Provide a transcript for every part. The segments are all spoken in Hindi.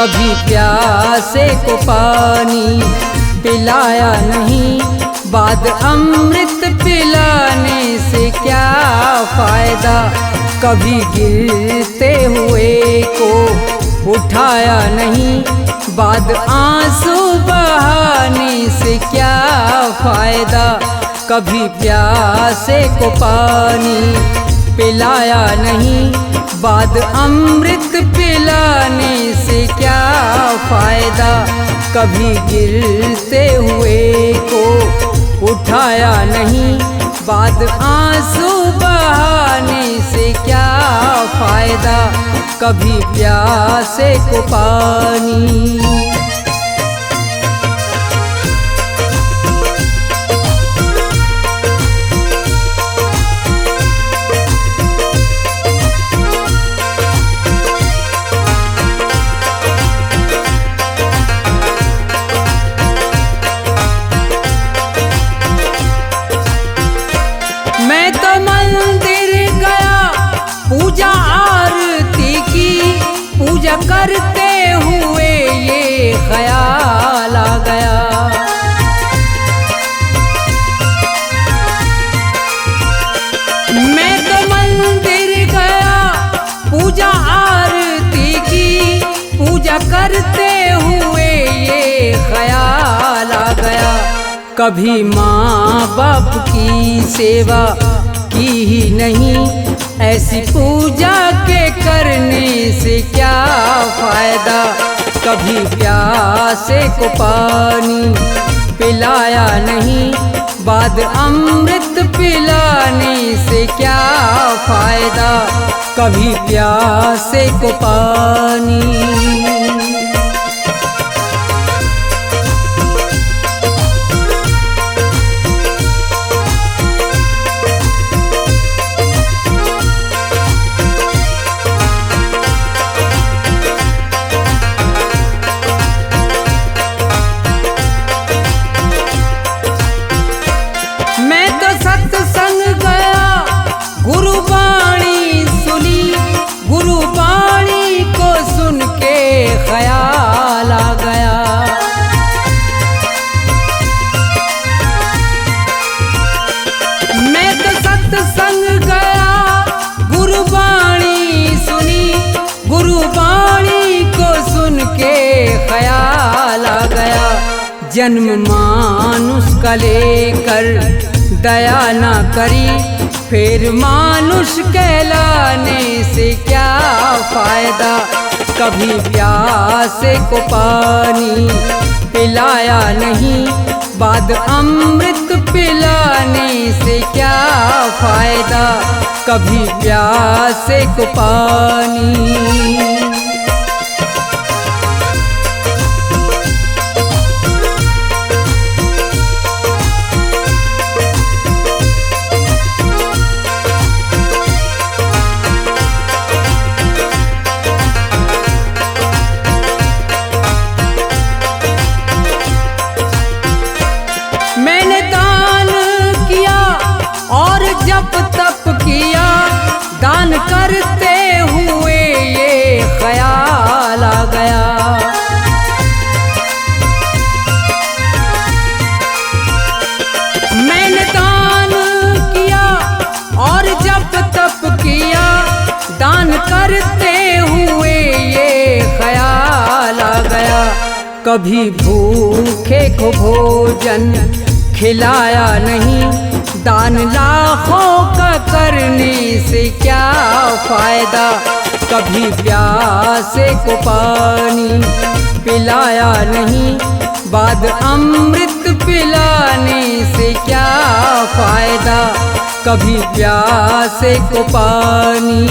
कभी प्यासे को पानी पिलाया नहीं, बाद अमृत पिलाने से क्या फायदा। कभी गिरते हुए को उठाया नहीं, बाद आंसू बहाने से क्या फायदा। कभी प्यासे को पानी पिलाया नहीं, बाद अमृत पिलाने से क्या फायदा। कभी गिरते हुए को उठाया नहीं, बाद आंसू बहाने से क्या फायदा। कभी प्यासे को पानी। मैं तो मंदिर गया, पूजा आरती की, पूजा करते हुए ये ख्याल आ गया। मैं तो मंदिर गया, पूजा आरती की, पूजा करते हुए ये ख्याल आ गया। कभी माँ बाप की सेवा की ही नहीं, ऐसी पूजा के करने से क्या फायदा। कभी प्यासे को पानी पिलाया नहीं, बाद अमृत पिलाने से क्या फायदा। कभी प्यासे को पानी। मैं तो सत्संग गया, गुरुवाणी सुनी, गुरुवाणी को सुन के ख्याल आ गया। मैं तो सत्संग गया, गुरुवाणी सुनी, गुरुवाणी को सुन के ख्याल आ गया। जन्म मानुष का लेकर दया ना करी, फिर मानुष कहलाने से क्या फायदा। कभी प्यासे को पानी पिलाया नहीं, बाद अमृत पिलाने से क्या फायदा। कभी प्यासे को पानी। मैंने दान किया और जप तप किया, दान करते हुए ये ख्याल आ गया। मैंने दान किया और जप तप किया, दान करते हुए ये ख्याल आ गया। कभी भूखे को भोजन खिलाया नहीं, दान लाखों का करने से क्या फायदा। कभी प्यासे को पानी पिलाया नहीं, बाद अमृत पिलाने से क्या फायदा। कभी प्यासे को पानी।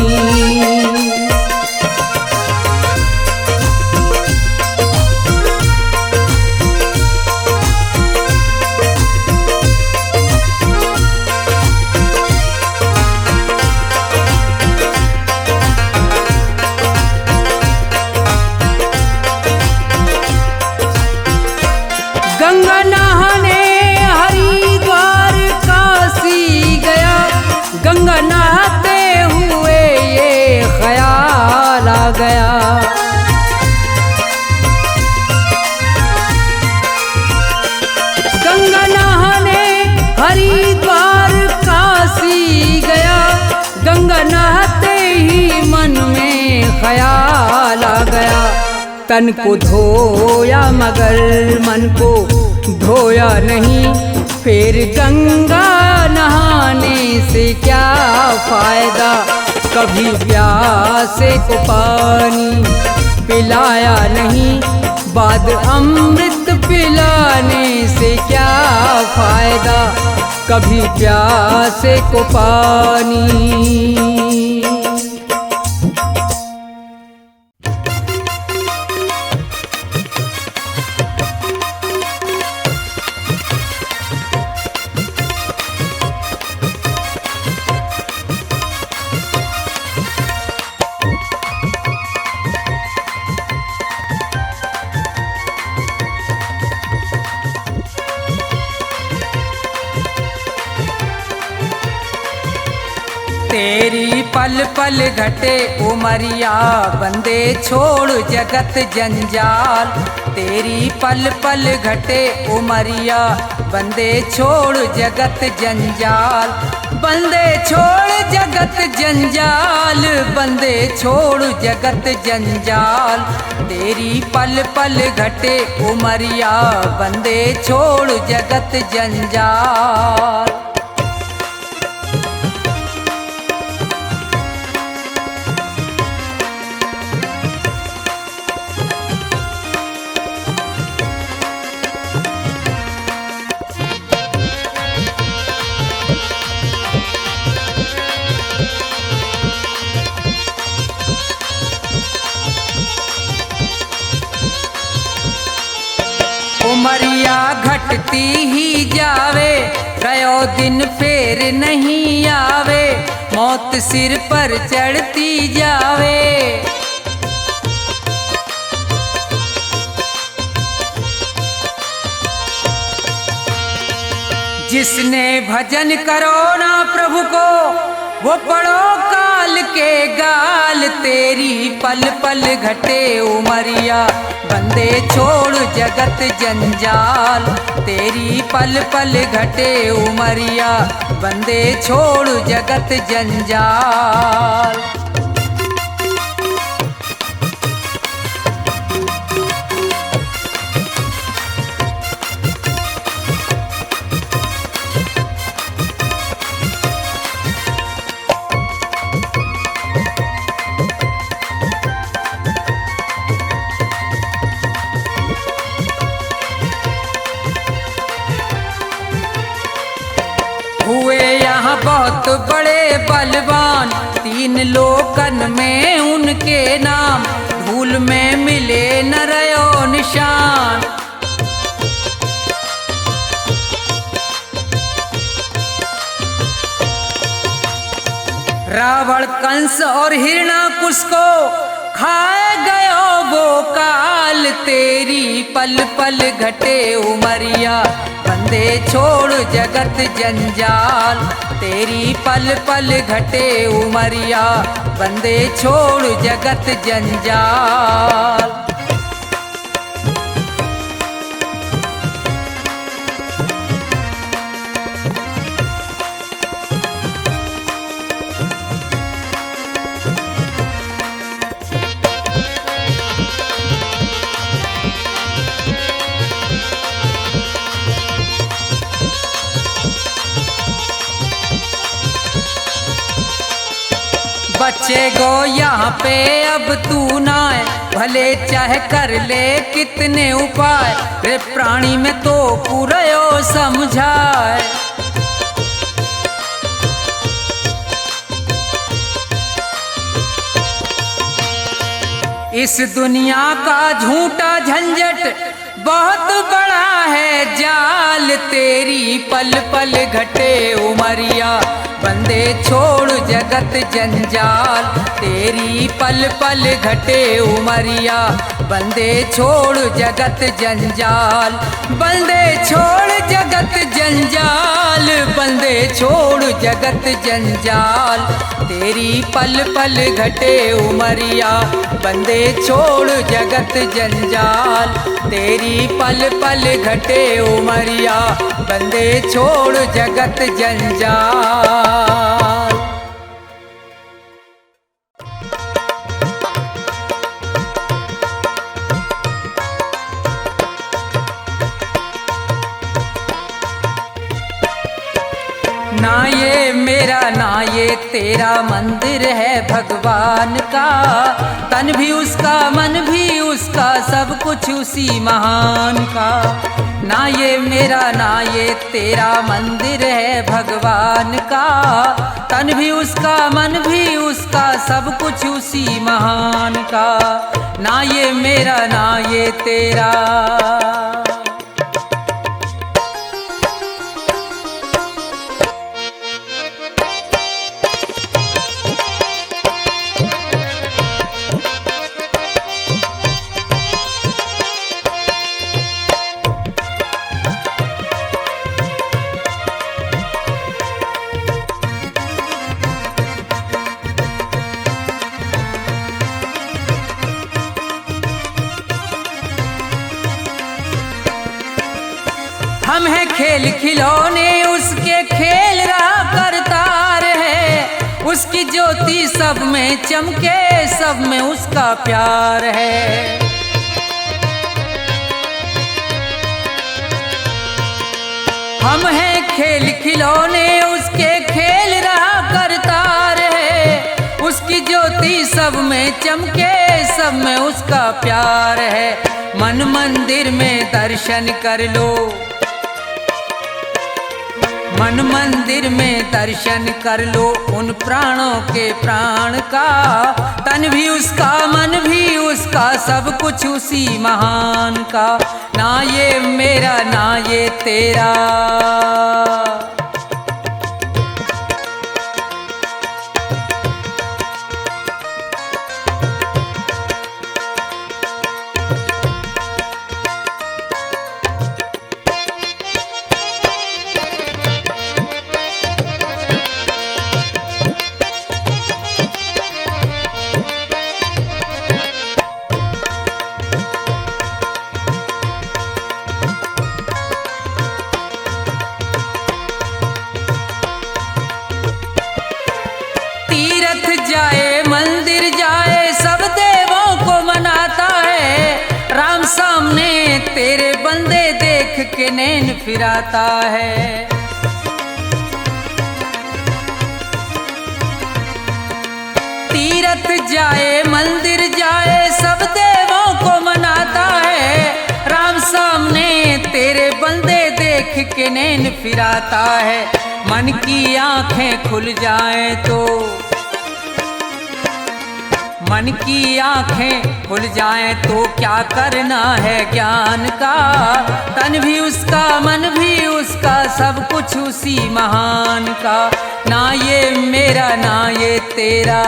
गंगा नहाने हरिद्वार काशी गया, गंगा नहाते हुए ये ख्याल ख्याल आ गया। तन को धोया मगर मन को धोया नहीं, फिर गंगा नहाने से क्या फायदा। कभी प्यासे को पानी पिलाया नहीं, बाद अमृत पिलाने से क्या फायदा। कभी प्यासे को पानी। तेरी पल पल घटे उमरिया, बंदे छोड़ जगत जंजाल। तेरी पल पल घटे उमरिया, बंदे छोड़ जगत जंजाल। बंदे छोड़ जगत जंजाल, बंदे छोड़ जगत जंजाल। तेरी पल पल घटे उमरिया, बंदे छोड़ जगत जंजाल। उमरिया घटती ही जावे, गयो दिन फेर नहीं आवे। मौत सिर पर चढ़ती जावे। जिसने भजन करो ना प्रभु को, वो पढ़ो काल के गाल। तेरी पल पल घटे उमरिया, बंदे छोड़ जगत जंजाल। तेरी पल पल घटे उमरिया, बंदे छोड़ जगत जंजाल। हुए यहाँ बहुत बड़े बलवान, तीन लोकन में उनके नाम। धूल में मिले न रयो निशान। रावण कंस और हिरणाकुश को खाए गयो वो काल। तेरी पल पल घटे उमरिया, बंदे छोड़ जगत जंजाल। तेरी पल पल घटे उमरिया, बंदे छोड़ जगत जंजाल। बच्चे गो यहाँ पे अब तू ना है, भले चाहे कर ले कितने उपाय। रे प्राणी में तो पूरयो समझाए। इस दुनिया का झूठा झंझट बहुत बड़ा है जाल। तेरी पल पल घटे उमरिया, बंदे छोड़ जगत जंजाल। तेरी पल पल घटे उमरिया, बंदे छोड़ जगत जंजाल। बंदे छोड़ जगत जंजाल, बंदे छोड़ जगत जंजाल। तेरी पल पल घटे उमरिया, बंदे छोड़ जगत जंजाल। तेरी पल पल घटे उमरिया, बंदे छोड़ जगत जंजाल। मेरा ना ये तेरा मंदिर है भगवान का, तन भी उसका मन भी उसका सब कुछ उसी महान का। ना ये मेरा ना ये तेरा मंदिर है भगवान का, तन भी उसका मन भी उसका सब कुछ उसी महान का। ना ये मेरा ना ये तेरा। हम हैं खेल खिलौने उसके खेल रहा करतार है, उसकी ज्योति सब में चमके सब में उसका प्यार है। हम हैं खेल खिलौने उसके खेल रहा करतार है, उसकी ज्योति सब में चमके सब में उसका प्यार है। मन मंदिर में दर्शन कर लो, मन मंदिर में दर्शन कर लो उन प्राणों के प्राण का, तन भी उसका मन भी उसका सब कुछ उसी महान का। ना ये मेरा ना ये तेरा। जाए मंदिर जाए सब देवों को मनाता है, राम सामने तेरे बंदे देख के नैन फिराता है। तीरथ जाए मंदिर जाए सब देवों को मनाता है, राम सामने तेरे बंदे देख के नैन फिराता है। मन की आंखें खुल जाएं तो, मन की आंखें खुल जाएं तो क्या करना है ज्ञान का, तन भी उसका मन भी उसका सब कुछ उसी महान का। ना ये मेरा ना ये तेरा।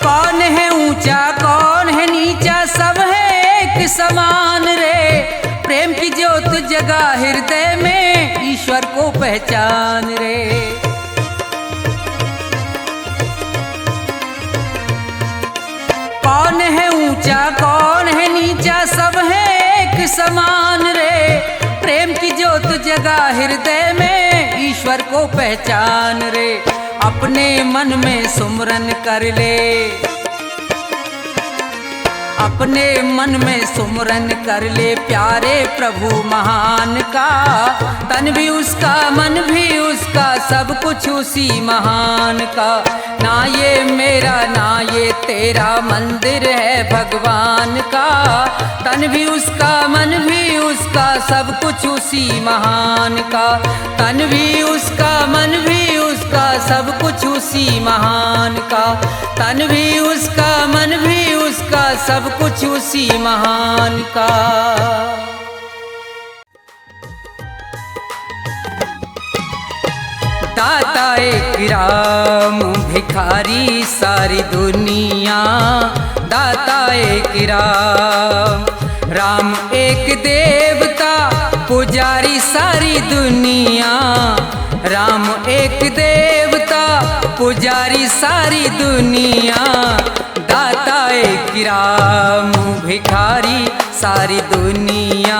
कौन है ऊंचा कौन है नीचा सब है एक समान रे, प्रेम की ज्योत जगा हृदय में ईश्वर को पहचान रे। कौन है ऊंचा कौन है नीचा सब है एक समान रे, प्रेम की ज्योत जगा हृदय में ईश्वर को पहचान रे। अपने मन में सुमरन कर ले, अपने मन में सुमरन कर ले प्यारे प्रभु महान का, तन भी उसका मन भी उसका सब कुछ उसी महान का। ना ये मेरा ना ये तेरा मंदिर है भगवान का, तन भी उसका मन भी उसका सब कुछ उसी महान का। तन भी उसका मन भी उसका सब कुछ उसी महान का, तन भी उसका मन भी उसका सब कुछ उसी महान का। दाता एक राम भिखारी सारी दुनिया, दाता एक राम, राम एक देवता पुजारी सारी दुनिया, राम एक देवता पुजारी सारी दुनिया, दाता एक राम भिखारी सारी दुनिया,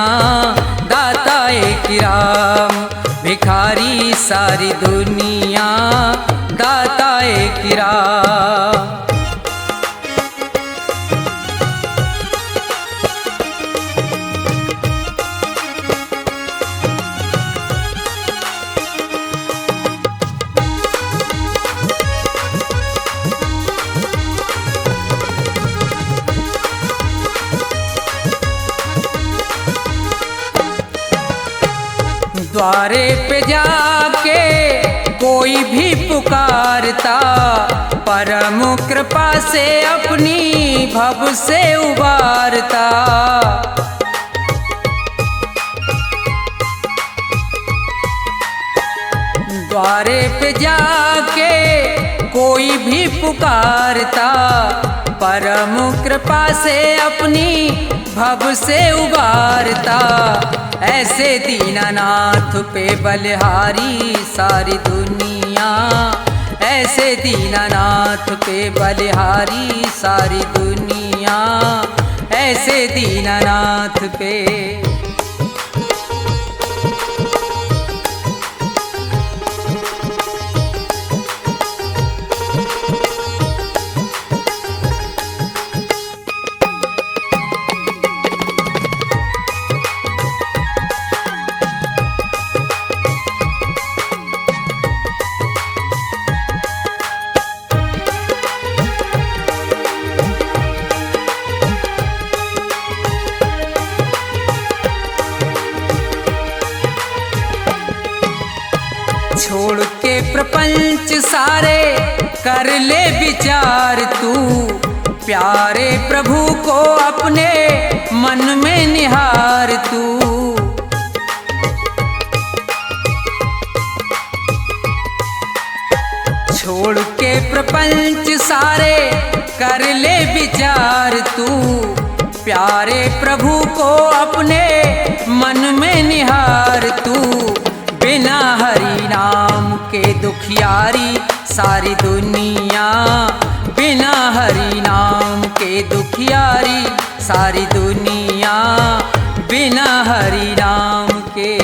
दाता एक राम भिखारी सारी दुनिया, दाता एक राम। द्वारे पे जाके कोई भी पुकारता, परम कृपा से अपनी भव से उबारता। द्वारे पे जाके कोई भी पुकारता, परम कृपा से अपनी भव से उबारता। ऐसे दीनानाथ पे बलिहारी सारी दुनिया, ऐसे दीनानाथ पे बलिहारी सारी दुनिया, ऐसे दीनानाथ पे। छोड़ के प्रपंच सारे कर ले विचार तू, प्यारे प्रभु को अपने मन में निहार तू। छोड़ के प्रपंच सारे कर ले विचार तू, प्यारे प्रभु को अपने मन में निहार तू। बिना हरि नाम के दुखियारी सारी दुनिया, बिना हरि नाम के दुखियारी सारी दुनिया, बिना हरि नाम के।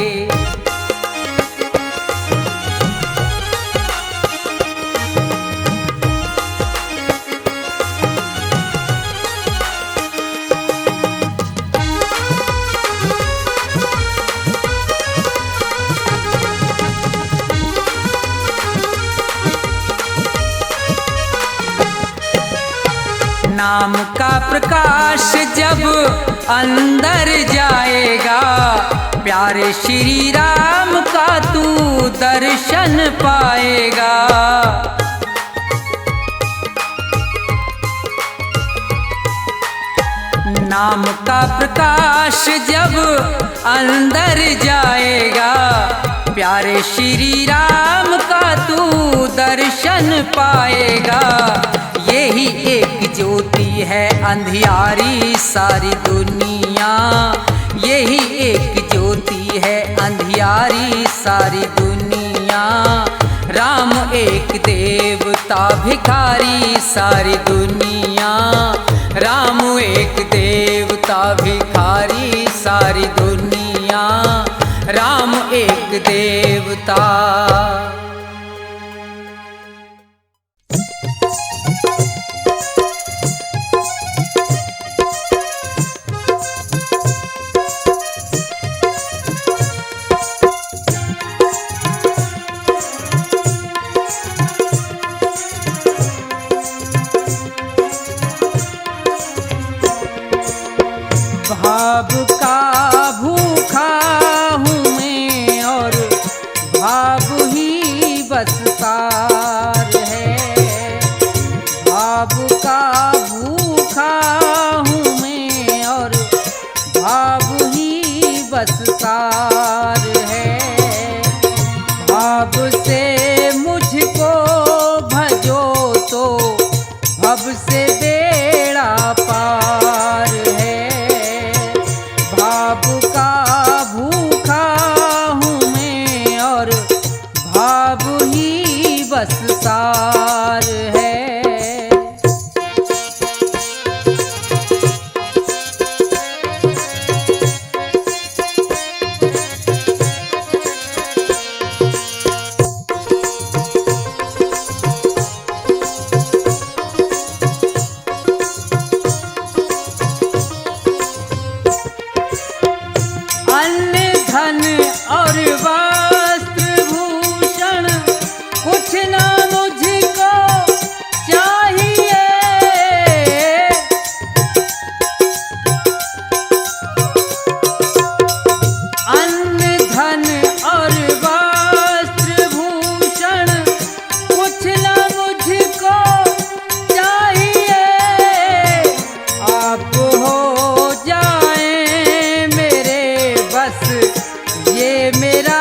नाम का प्रकाश जब अंदर जाएगा, प्यारे श्री राम का तू दर्शन पाएगा। नाम का प्रकाश जब अंदर जाएगा, प्यारे श्री राम का तू दर्शन पाएगा। यही एक ज्योति है अंधियारी सारी दुनिया, यही एक ज्योति है अंधियारी सारी दुनिया। राम एक देवता भिखारी सारी दुनिया, राम एक देवता भिखारी सारी दुनिया, राम एक देवता। भाव का भूखा हूँ मैं और भाव ही बस सार है। भाव का भूखा हूँ मैं और भाव ही बस सार है। भाव से मुझको भजो तो भव से बेड़ा पार है। भाव का भूखा हूँ मैं और भाव ही बस सार और वस्त्र भूषण कुछ ना मुझको चाहिए। अन्न धन और वस्त्र भूषण कुछ ना मुझको चाहिए। आप हो जाए मेरे बस ये मेरा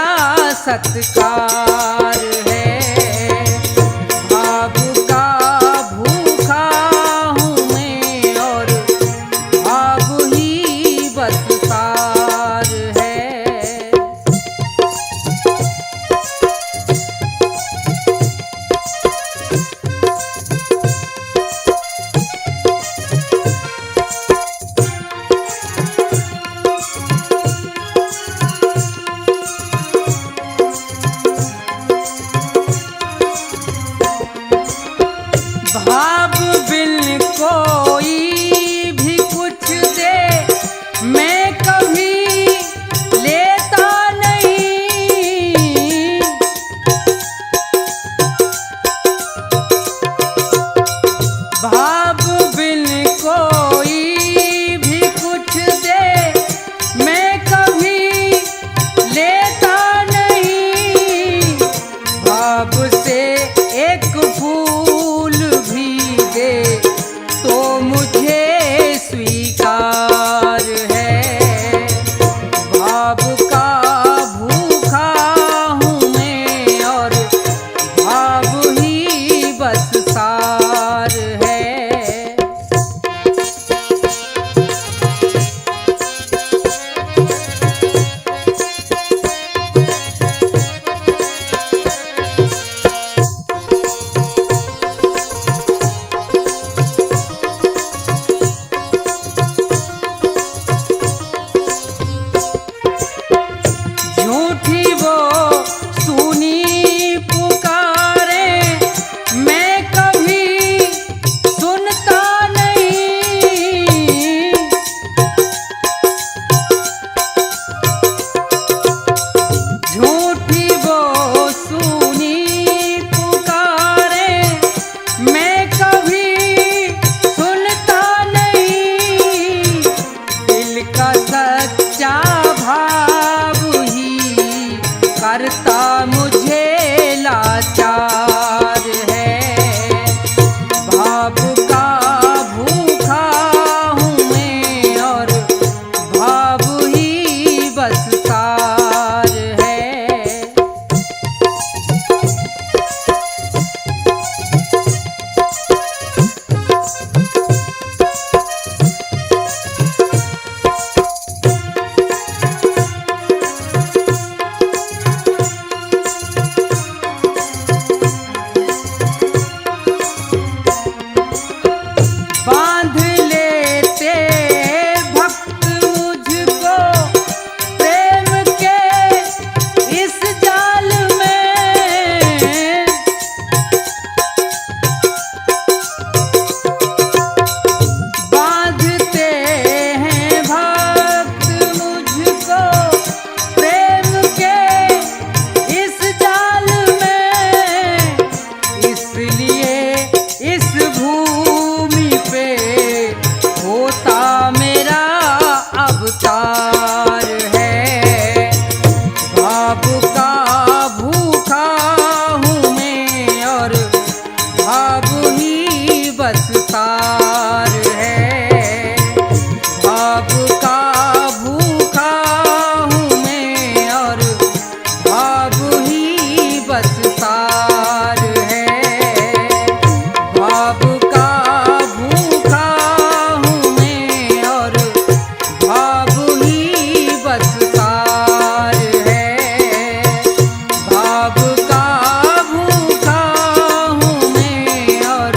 सत्कार है। भाव का भूखा हूँ मैं और भाव ही बस सार है। भाव बिन कोई भी कुछ दे मैं कभी लेता नहीं। भाव बिन कोई भी कुछ दे मैं कभी लेता नहीं। भाव से एक फूल भी दे तो मुझे स्वीकार है। भाव का भूखा हूँ मैं और भाव ही बस सार है। झूठी वो सुनी पुकारे मैं कभी सुनता नहीं। झूठी वो सुनी पुकारे मैं कभी सुनता नहीं। दिल का सच्चा भाव ही करता मुझे लाचार है। भाव का भूखा हूँ मैं और भाव ही बस सार है। बांध लेते भक्त मुझको प्रेम के इस जाल में। बांधते हैं भक्त मुझको प्रेम के इस जाल में। इसलिए इस भूमि पे होता मेरा अवतार है। भाव का भूखा हूँ मैं और भाव ही बस सार है। भाव का भूखा हूँ मैं और भाव ही बस सार है। भाव का भूखा हूँ मैं और भाव ही बस सार है। भाव का भूखा हूँ मैं और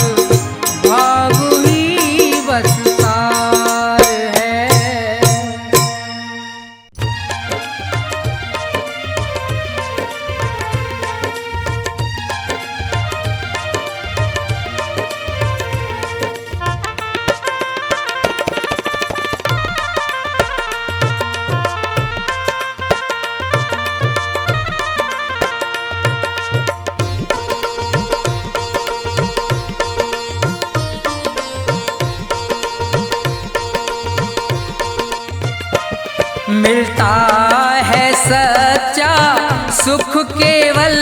भाव ही बस सार है। मिलता है सच्चा सुख केवल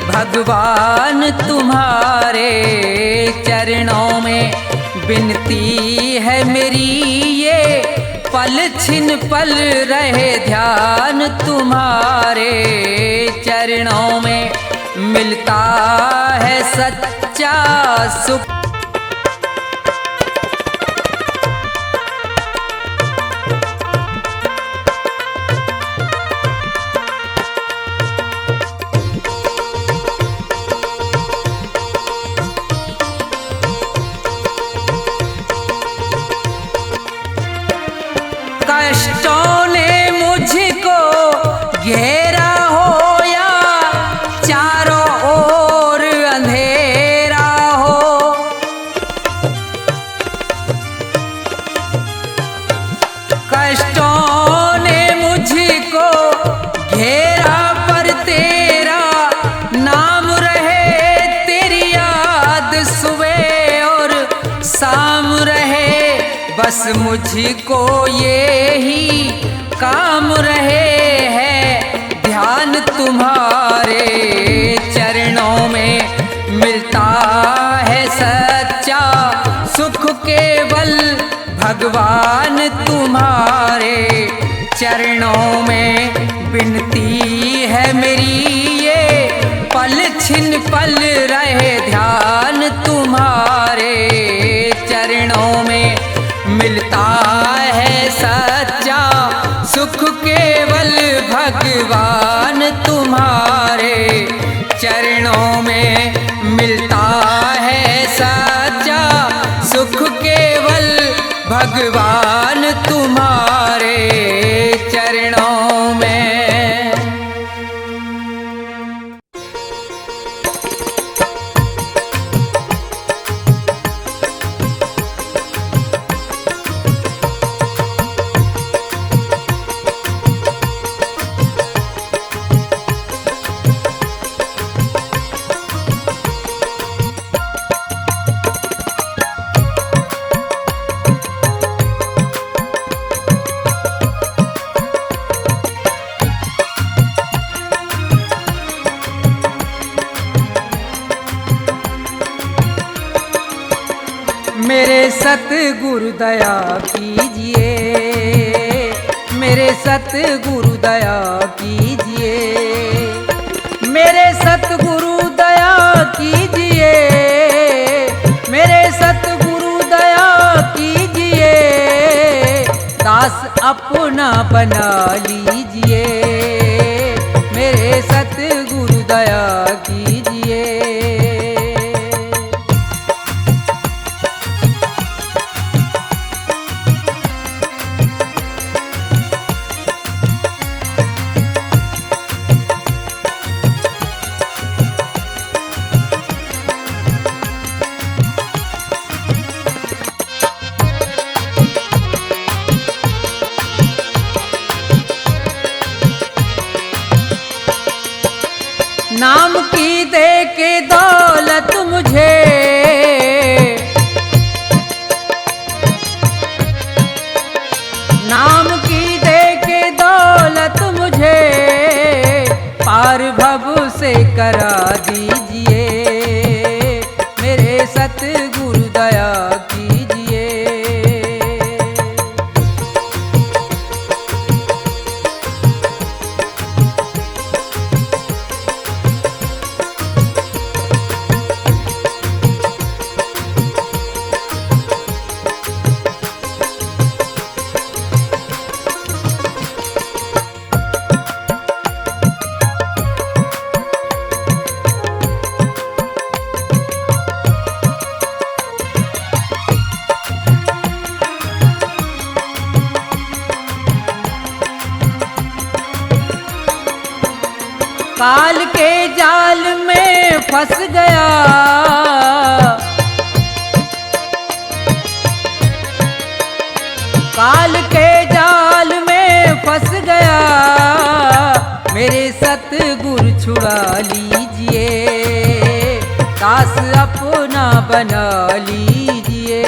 भगवान तुम्हारे चरणों में। विनती है मेरी ये पल छिन पल रहे ध्यान तुम्हारे चरणों में। मिलता है सच्चा सुख कष्टों ने मुझको घेरा हो या चारों ओर अंधेरा हो, कष्टों ने मुझको घेरा पर तेरा नाम रहे, तेरी याद सुबह और शाम रहे। बस मुझको ये ही काम रहे है ध्यान तुम्हारे चरणों में। मिलता है सच्चा सुख केवल भगवान तुम्हारे चरणों में। विनती है मेरी ये पल छिन पल रहे ध्यान तुम्हारे चरणों में। मिलता है सच्चा सुख केवल भगवान तुम्हारे चरणों में। मिलता है सच्चा सुख केवल भगवान तुम्हारे चरणों में। मेरे सतगुरु दया कीजिए, मेरे सतगुरु दया कीजिए, मेरे सतगुरु दया कीजिए, मेरे सतगुरु दया कीजिए। दास अपना बना लीजिए, मेरे सतगुरु दया कीजिए। नाम की दे के दौलत मुझे, नाम की दे के दौलत मुझे पार भव से करा दीजिए, मेरे सतगुरु दया कीजिए। काल के जाल में फंस गया, काल के जाल में फंस गया, मेरे सतगुरु छुड़ा लीजिए, दास अपना बना लीजिए।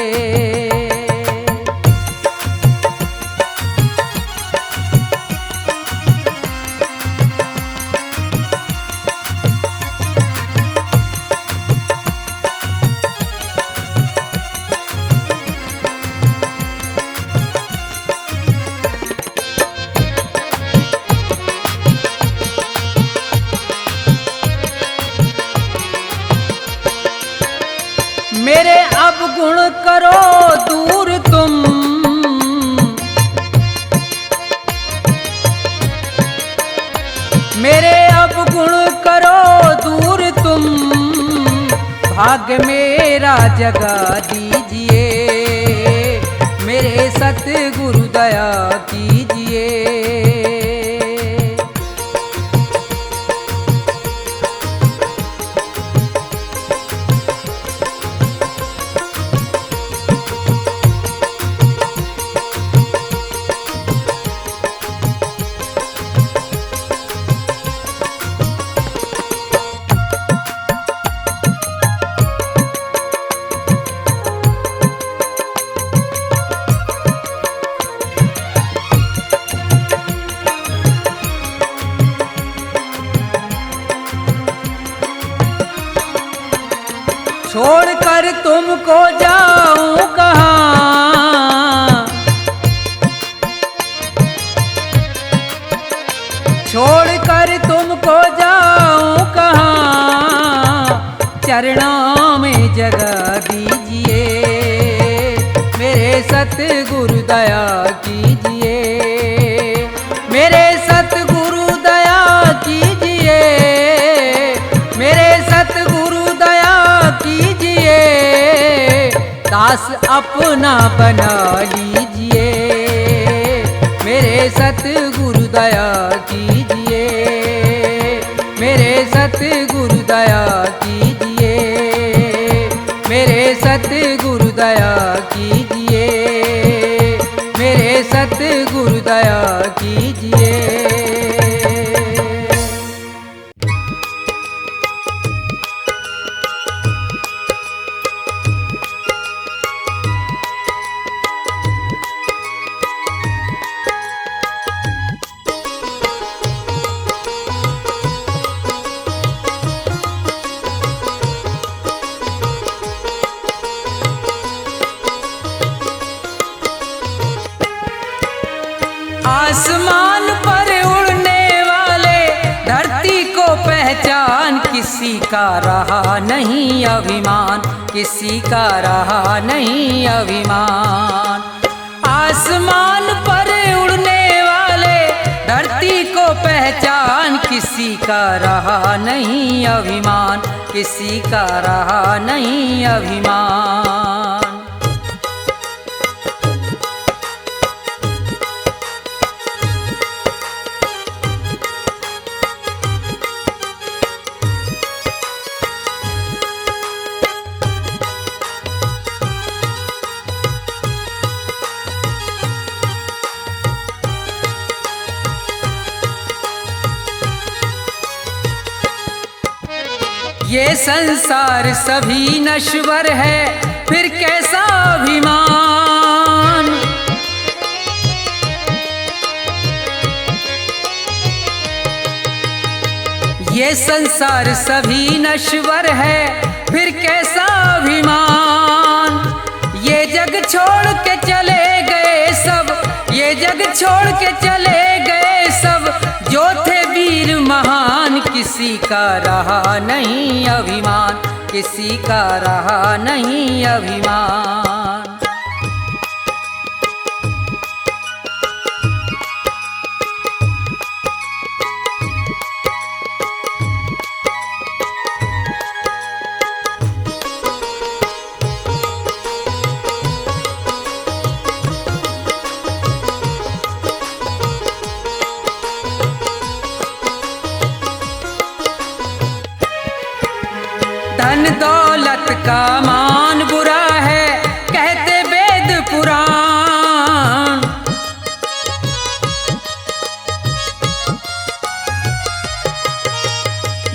भाग्य मेरा जगा दीजिए, मेरे सतगुरु दया कीजिए। छोड़कर तुमको जाऊं कहाँ, छोड़कर तुमको जाऊं कहाँ, चरणों में जगह दीजिए, मेरे सतगुरु दया कीजिए, मेरे सतगुरु दया कीजिए, मेरे सतगुरु दया कीजिए। दास अपना बना लीजिए, मेरे सतगुरु दया कीजिए, मेरे सतगुरु दया कीजिए, मेरे सतगुरु दया कीजिए, मेरे सतगुरु दया कीजिए। आसमान पर उड़ने वाले धरती को पहचान, किसी का रहा नहीं अभिमान, किसी का रहा नहीं अभिमान। आसमान पर उड़ने वाले धरती को पहचान, किसी का रहा नहीं अभिमान, किसी का रहा नहीं अभिमान। ये संसार सभी नश्वर है, फिर कैसा अभिमान। ये संसार सभी नश्वर है, फिर कैसा अभिमान। ये जग छोड़ के चले गए सब, ये जग छोड़ के चले गए सब, जो थे वीर महान, किसी का रहा नहीं अभिमान, किसी का रहा नहीं अभिमान। धन दौलत का मान बुरा है, कहते वेद पुराण।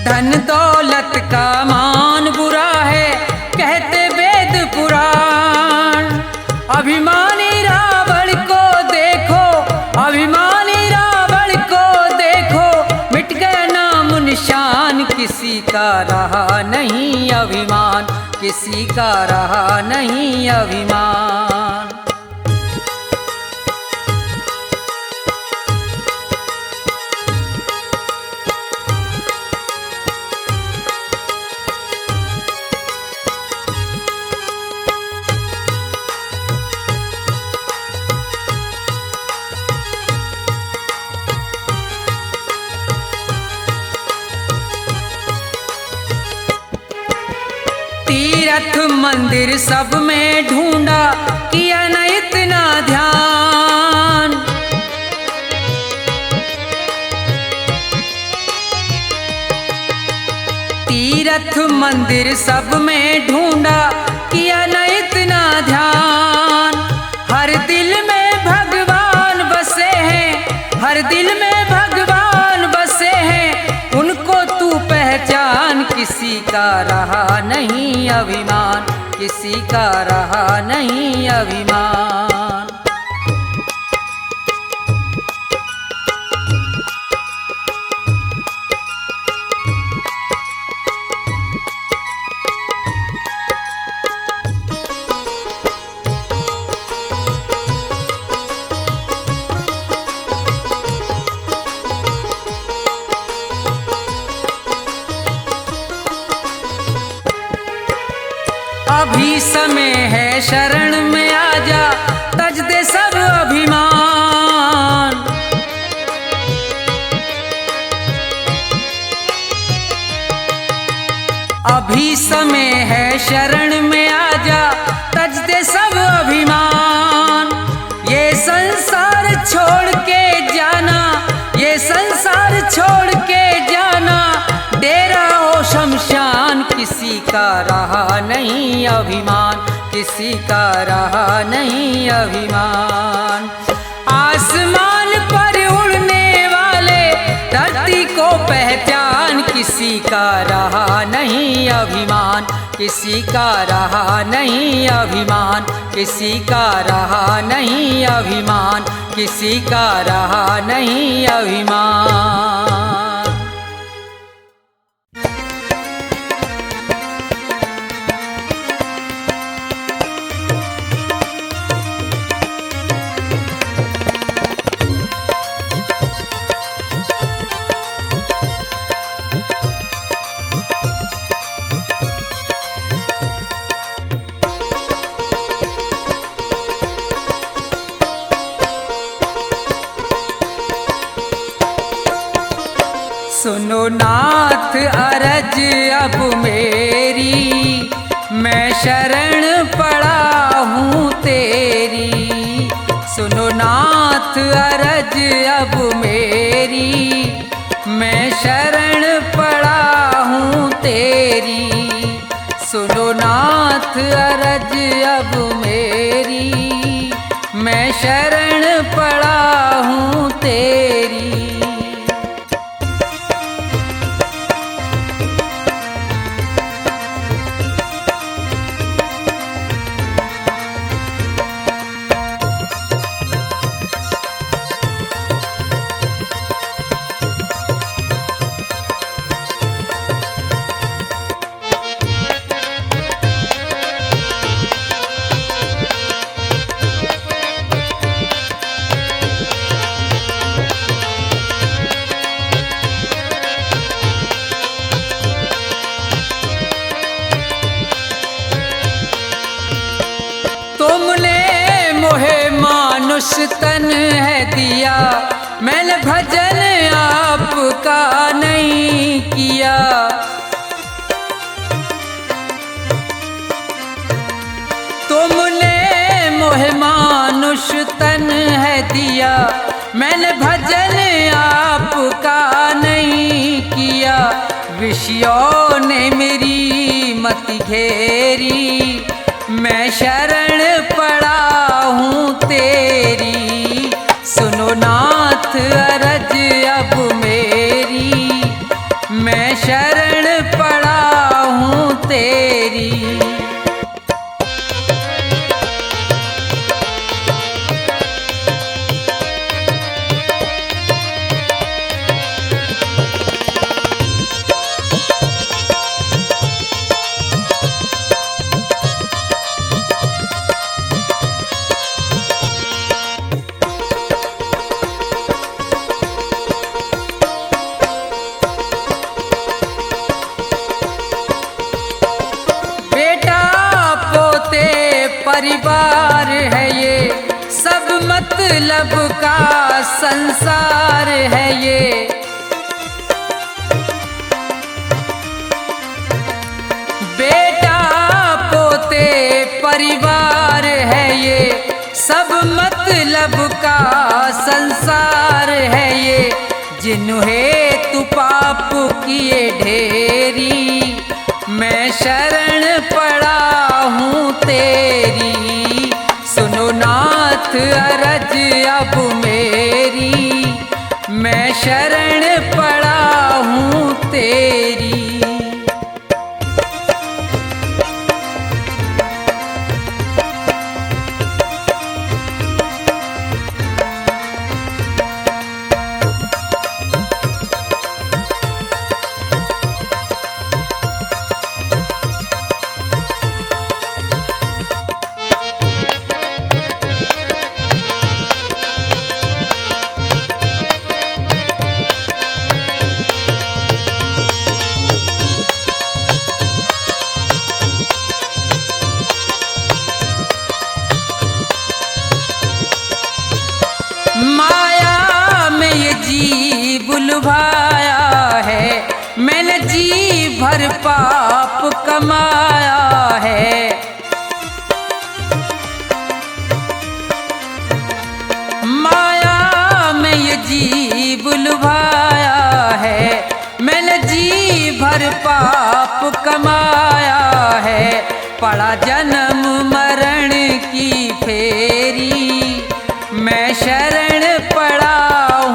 धन दौलत का मान बुरा है, कहते वेद पुराण। अभिमानी रावण को देखो, अभिमानी रावण को देखो, मिट गया नाम निशान, किसी का रहा नहीं अभिमान, किसी का रहा नहीं अभिमान। तीर्थ मंदिर सब में ढूंढा, किया न इतना ध्यान। तीर्थ मंदिर सब में ढूंढा, किया न इतना ध्यान। हर दिल में भगवान बसे हैं, हर दिल में भगवान बसे हैं, उनको तू पहचान। किसी का रहा नहीं अभिमान, किसी का रहा नहीं अभिमान। अभी समय है शरण में आजा, तज दे सब अभिमान। अभी समय है शरण में आजा, तज दे सब अभिमान। ये संसार छोड़ के जाना, ये संसार छोड़ के जाना, डेरा हो शमशान। किसी का रहा नहीं अभिमान, किसी का रहा नहीं अभिमान। आसमान पर उड़ने वाले धरती को पहचान। किसी का रहा नहीं अभिमान, किसी का रहा नहीं अभिमान, किसी का रहा नहीं अभिमान, किसी का रहा नहीं अभिमान। सुनो नाथ अरज अब मेरी, मैं शरण पड़ा हूँ तेरी। सुनो नाथ अरज अब मेरी, मैं शरण पड़ा हूँ तेरी। सुनो नाथ अरज अब मेरी, मैं शरण पड़ा हूँ तेरी। मानुष तन है दिया, मैंने भजन आपका नहीं किया। तुमने मोहे मानुष तन है दिया, मैंने भजन आपका नहीं किया। विषयों ने मेरी मति घेरी, मैं शरण पड़ा हूँ तेरी। सुनो नाथ अरज अब मेरी, मैं शरण पड़ा हूँ तेरी। परिवार है ये, सब मतलब का संसार है ये। बेटा परिवार है ये, सब मतलब का संसार है ये। जिन्हें तू पाप किए ढेरी, मैं शरण पड़ा हूँ तेरी। सुनो नाथ अरज अब मेरी, मैं शरण पड़ा हूँ तेरी। माया में ये जी बुलवाया है, मैंने जी भर पाप कमाया है। माया में ये जी बुलवाया है, मैंने जी भर पाप कमाया है। पड़ा जन्म मरण की फेरी, मैं शरण पड़ा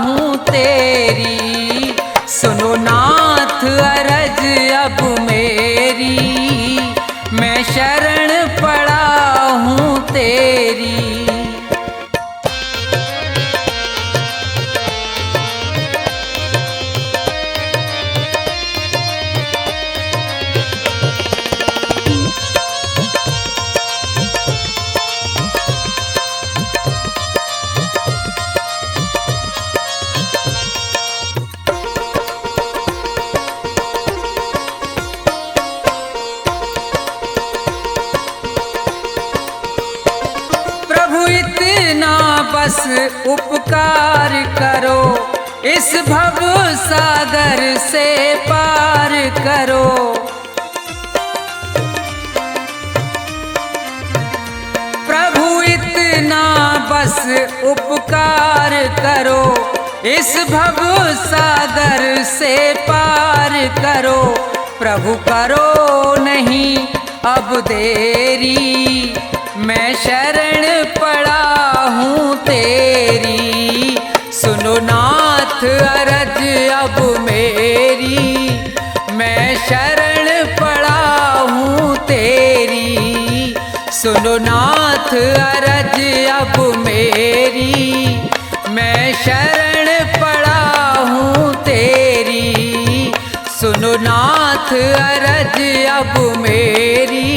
हूँ तेरी। सुनो नाथ अरज अब मेरी, मैं शरण पड़ा हूँ तेरी। बस उपकार करो, इस भव सागर से पार करो। प्रभु इतना बस उपकार करो, इस भव सागर से पार करो। प्रभु करो नहीं अब देरी, मैं शरण पड़ा हूँ तेरी। सुनो नाथ अरज अब मेरी, मैं शरण पड़ा हूँ तेरी। सुनो नाथ अरज अब मेरी, मैं शरण पड़ा हूँ तेरी। सुनो नाथ अरज अब मेरी,